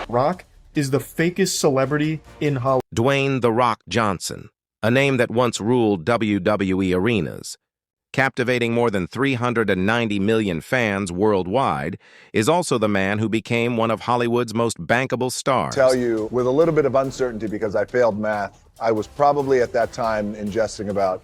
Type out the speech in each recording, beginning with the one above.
Rock is the fakest celebrity in Hollywood. Dwayne "The Rock" Johnson, a name that once ruled WWE arenas, captivating more than 390 million fans worldwide, is also the man who became one of Hollywood's most bankable stars. Tell you, with a little bit of uncertainty because I failed math, I was probably at that time ingesting about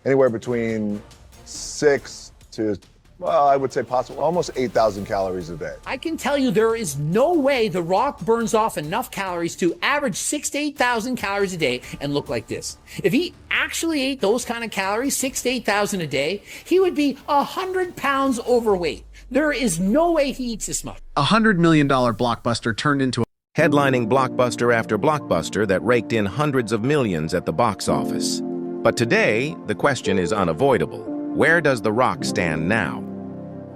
anywhere between 6 to, well, I would say possible, almost 8,000 calories a day. I can tell you there is no way The Rock burns off enough calories to average 6 to 8,000 calories a day and look like this. If he actually ate those kind of calories, 6 to 8,000 a day, he would be 100 pounds overweight. There is no way he eats this much. $100 million blockbuster turned into a headlining blockbuster after blockbuster that raked in hundreds of millions at the box office. But today, the question is unavoidable. Where does The Rock stand now?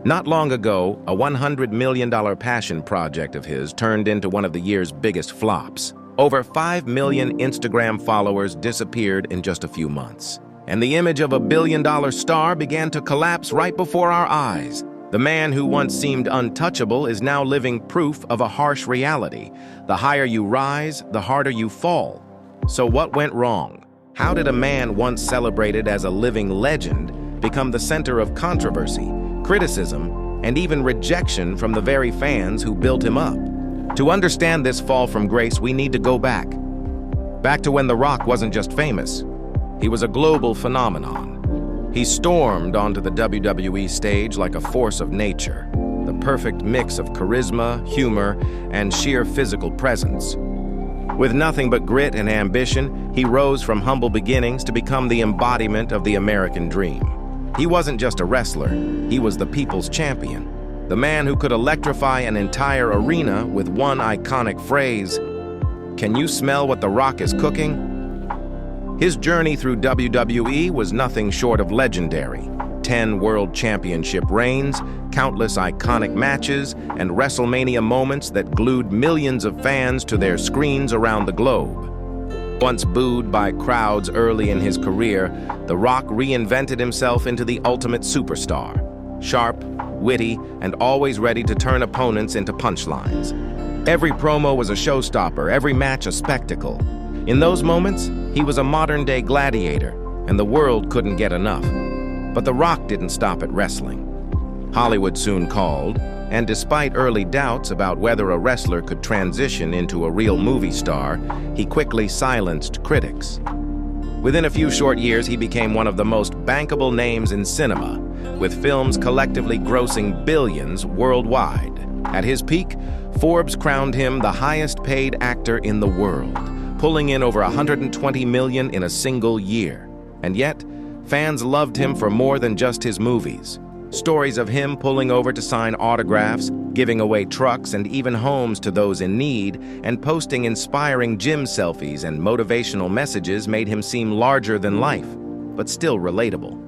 Not long ago, a $100 million passion project of his turned into one of the year's biggest flops. Over 5 million Instagram followers disappeared in just a few months, and the image of a billion-dollar star began to collapse right before our eyes. The man who once seemed untouchable is now living proof of a harsh reality. The higher you rise, the harder you fall. So what went wrong? How did a man once celebrated as a living legend become the center of controversy, criticism, and even rejection from the very fans who built him up? To understand this fall from grace, we need to go back to when The Rock wasn't just famous. He was a global phenomenon. He stormed onto the WWE stage like a force of nature, the perfect mix of charisma, humor, and sheer physical presence. With nothing but grit and ambition, he rose from humble beginnings to become the embodiment of the American dream. He wasn't just a wrestler, he was the people's champion, the man who could electrify an entire arena with one iconic phrase, "Can you smell what The Rock is cooking?" His journey through WWE was nothing short of legendary. 10 world championship reigns, countless iconic matches, and WrestleMania moments that glued millions of fans to their screens around the globe. Once booed by crowds early in his career, The Rock reinvented himself into the ultimate superstar. Sharp, witty, and always ready to turn opponents into punchlines. Every promo was a showstopper, every match a spectacle. In those moments, he was a modern-day gladiator, and the world couldn't get enough. But The Rock didn't stop at wrestling. Hollywood soon called, and despite early doubts about whether a wrestler could transition into a real movie star, he quickly silenced critics. Within a few short years, he became one of the most bankable names in cinema, with films collectively grossing billions worldwide. At his peak, Forbes crowned him the highest-paid actor in the world, pulling in over $120 million in a single year. And yet, fans loved him for more than just his movies. Stories of him pulling over to sign autographs, giving away trucks and even homes to those in need, and posting inspiring gym selfies and motivational messages made him seem larger than life, but still relatable.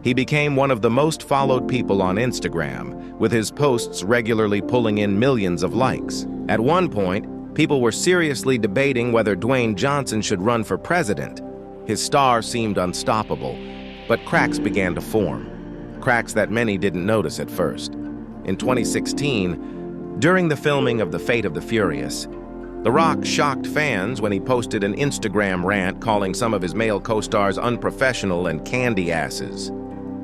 He became one of the most followed people on Instagram, with his posts regularly pulling in millions of likes. At one point, people were seriously debating whether Dwayne Johnson should run for president. His star seemed unstoppable, but cracks began to form. Cracks that many didn't notice at first. In 2016, during the filming of The Fate of the Furious, The Rock shocked fans when he posted an Instagram rant calling some of his male co-stars unprofessional and candy asses.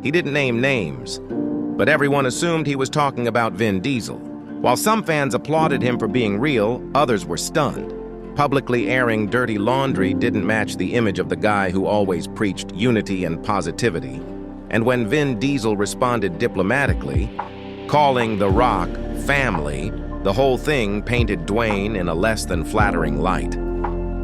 He didn't name names, but everyone assumed he was talking about Vin Diesel. While some fans applauded him for being real, others were stunned. Publicly airing dirty laundry didn't match the image of the guy who always preached unity and positivity. And when Vin Diesel responded diplomatically, calling The Rock family, the whole thing painted Dwayne in a less than flattering light.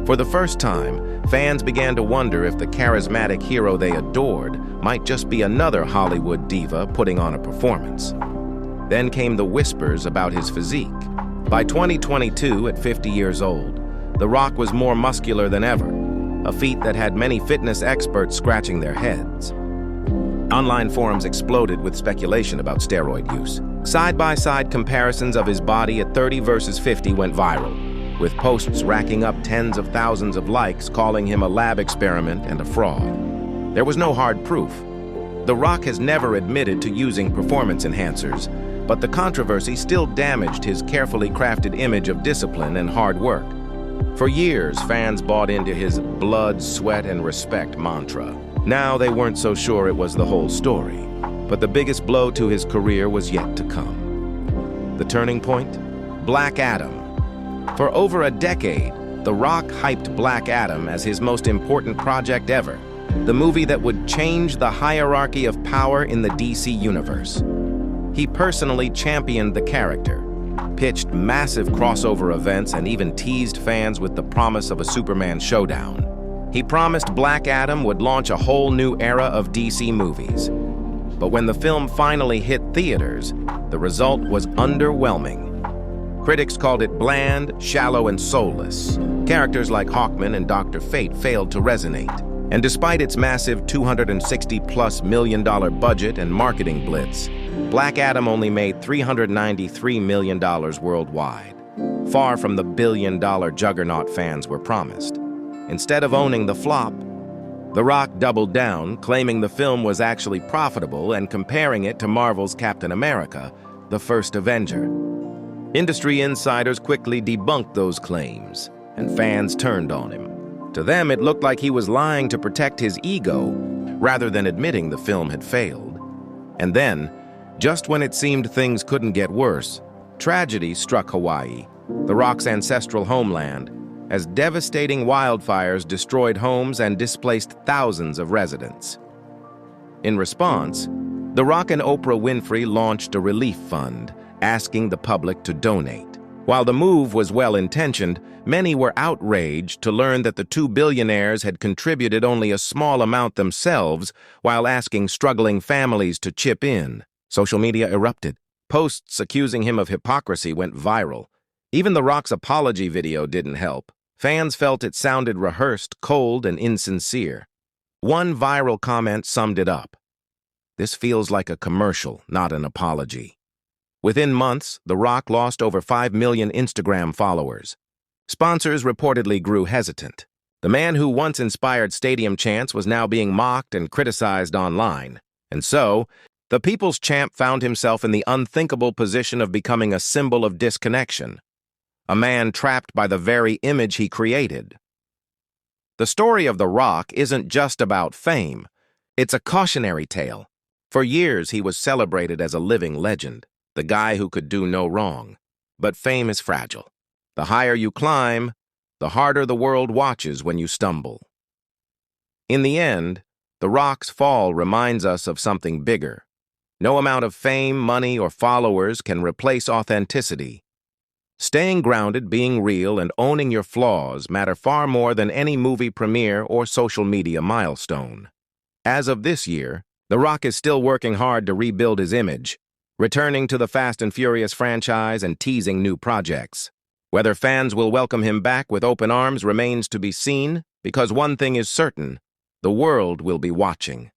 For the first time, fans began to wonder if the charismatic hero they adored might just be another Hollywood diva putting on a performance. Then came the whispers about his physique. By 2022, at 50 years old, The Rock was more muscular than ever, a feat that had many fitness experts scratching their heads. Online forums exploded with speculation about steroid use. Side-by-side comparisons of his body at 30 versus 50 went viral, with posts racking up tens of thousands of likes calling him a lab experiment and a fraud. There was no hard proof. The Rock has never admitted to using performance enhancers, but the controversy still damaged his carefully crafted image of discipline and hard work. For years, fans bought into his blood, sweat, and respect mantra. Now they weren't so sure it was the whole story, but the biggest blow to his career was yet to come. The turning point? Black Adam. For over a decade, The Rock hyped Black Adam as his most important project ever, the movie that would change the hierarchy of power in the DC universe. He personally championed the character, pitched massive crossover events, and even teased fans with the promise of a Superman showdown. He promised Black Adam would launch a whole new era of DC movies. But when the film finally hit theaters, the result was underwhelming. Critics called it bland, shallow, and soulless. Characters like Hawkman and Dr. Fate failed to resonate. And despite its massive $260+ million budget and marketing blitz, Black Adam only made $393 million worldwide, far from the billion-dollar juggernaut fans were promised. Instead of owning the flop, The Rock doubled down, claiming the film was actually profitable and comparing it to Marvel's Captain America, the first Avenger. Industry insiders quickly debunked those claims, and fans turned on him. To them, it looked like he was lying to protect his ego, rather than admitting the film had failed. And then, just when it seemed things couldn't get worse, tragedy struck Hawaii, The Rock's ancestral homeland, as devastating wildfires destroyed homes and displaced thousands of residents. In response, The Rock and Oprah Winfrey launched a relief fund, asking the public to donate. While the move was well-intentioned, many were outraged to learn that the two billionaires had contributed only a small amount themselves while asking struggling families to chip in. Social media erupted. Posts accusing him of hypocrisy went viral. Even The Rock's apology video didn't help. Fans felt it sounded rehearsed, cold, and insincere. One viral comment summed it up. "This feels like a commercial, not an apology." Within months, The Rock lost over 5 million Instagram followers. Sponsors reportedly grew hesitant. The man who once inspired stadium chants was now being mocked and criticized online. And so, the people's champ found himself in the unthinkable position of becoming a symbol of disconnection, a man trapped by the very image he created. The story of The Rock isn't just about fame. It's a cautionary tale. For years, he was celebrated as a living legend, the guy who could do no wrong. But fame is fragile. The higher you climb, the harder the world watches when you stumble. In the end, The Rock's fall reminds us of something bigger. No amount of fame, money, or followers can replace authenticity. Staying grounded, being real, and owning your flaws matter far more than any movie premiere or social media milestone. As of this year, The Rock is still working hard to rebuild his image, returning to the Fast and Furious franchise and teasing new projects. Whether fans will welcome him back with open arms remains to be seen, because one thing is certain: the world will be watching.